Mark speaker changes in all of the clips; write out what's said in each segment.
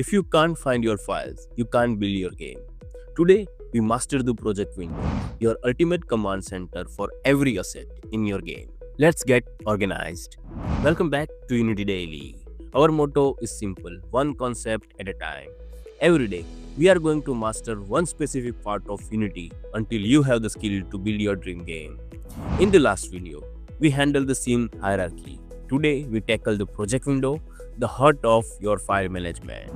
Speaker 1: If you can't find your files, you can't build your game. Today, we master the project window, your ultimate command center for every asset in your game. Let's get organized. Welcome back to Unity Daily. Our motto is simple, one concept at a time. Every day, we are going to master one specific part of Unity until you have the skill to build your dream game. In the last video, we handled the scene hierarchy. Today, we tackle the project window, the heart of your file management.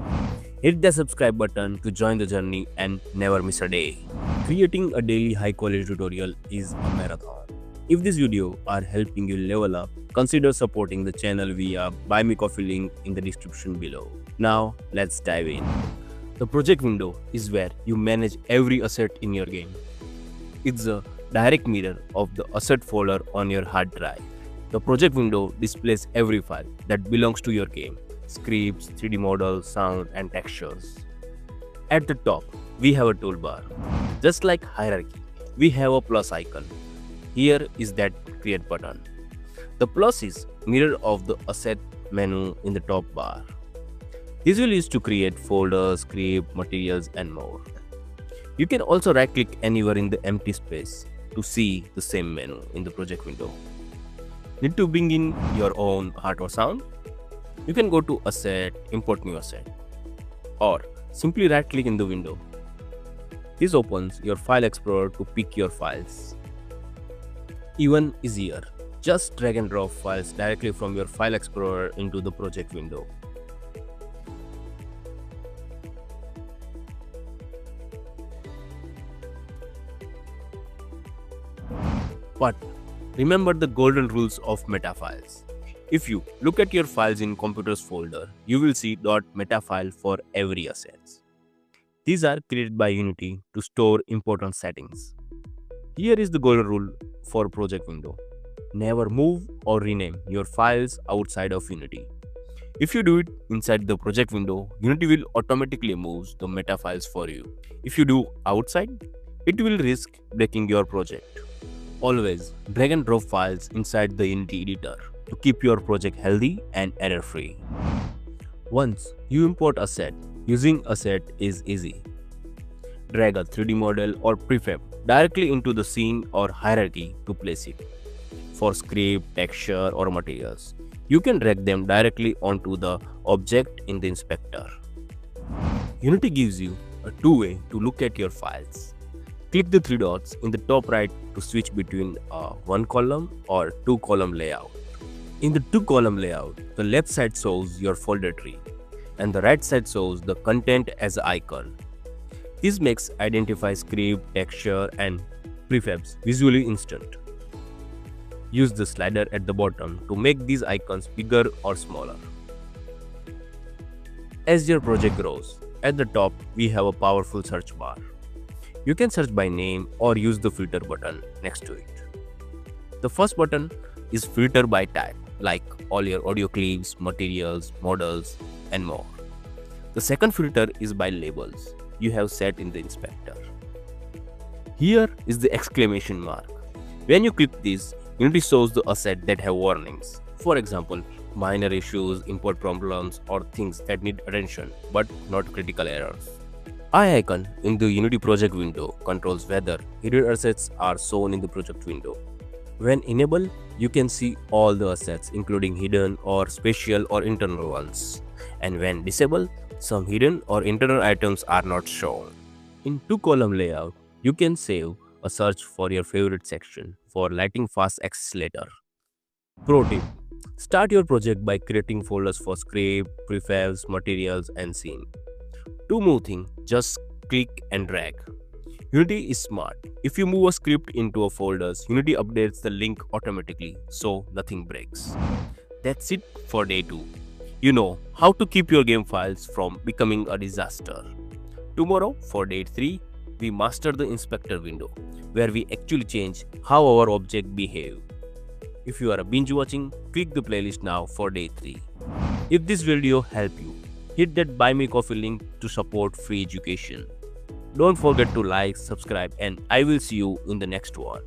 Speaker 1: Hit the subscribe button to join the journey and never miss a day. Creating a daily high quality tutorial is a marathon. If this video are helping you level up, consider supporting the channel via Buy Me Coffee link in the description below. Now, let's dive in. The project window is where you manage every asset in your game. It's a direct mirror of the asset folder on your hard drive. The project window displays every file that belongs to your game: scripts, 3D models, sound, and textures. At the top, we have a toolbar. Just like hierarchy, we have a plus icon. Here is that create button. The plus is mirror of the asset menu in the top bar. This will use to create folders, script, materials, and more. You can also right-click anywhere in the empty space to see the same menu in the project window. Need to bring in your own art or sound? You can go to Asset, Import New Asset, or simply right-click in the window. This opens your File Explorer to pick your files. Even easier, just drag and drop files directly from your File Explorer into the project window. But remember the golden rules of metafiles. If you look at your files in computers folder, you will see .metafile for every assets. These are created by Unity to store important settings. Here is the golden rule for project window. Never move or rename your files outside of Unity. If you do it inside the project window, Unity will automatically move the metafiles for you. If you do outside, it will risk breaking your project. Always drag and drop files inside the Unity editor to keep your project healthy and error-free. Once you import asset, using asset is easy. Drag a 3D model or prefab directly into the scene or hierarchy to place it. For script, texture, or materials, you can drag them directly onto the object in the inspector. Unity gives you a two-way to look at your files. Click the three dots in the top right to switch between a one column or two column layout. In the two column layout, the left side shows your folder tree and the right side shows the content as an icon. This makes identify script, texture, and prefabs visually instant. Use the slider at the bottom to make these icons bigger or smaller. As your project grows, at the top we have a powerful search bar. You can search by name or use the filter button next to it. The first button is filter by type, like all your audio clips, materials, models, and more. The second filter is by labels you have set in the inspector. Here is the exclamation mark. When you click this, Unity shows the asset that have warnings. For example, minor issues, import problems, or things that need attention but not critical errors. Eye icon in the Unity project window controls whether hidden assets are shown in the project window. When enabled, you can see all the assets including hidden or special or internal ones. And when disabled, some hidden or internal items are not shown. In two column layout, you can save a search for your favorite section for lighting fast access later. Pro tip: start your project by creating folders for script, prefabs, materials, and scene. To move things, just click and drag. Unity is smart. If you move a script into a folder, Unity updates the link automatically so nothing breaks. That's it for day 2. You know how to keep your game files from becoming a disaster. Tomorrow, for day 3, we master the inspector window, where we actually change how our object behave. If you are a binge watching, click the playlist now for day 3. If this video helped you, hit that Buy Me Coffee link to support free education. Don't forget to like, subscribe, and I will see you in the next one.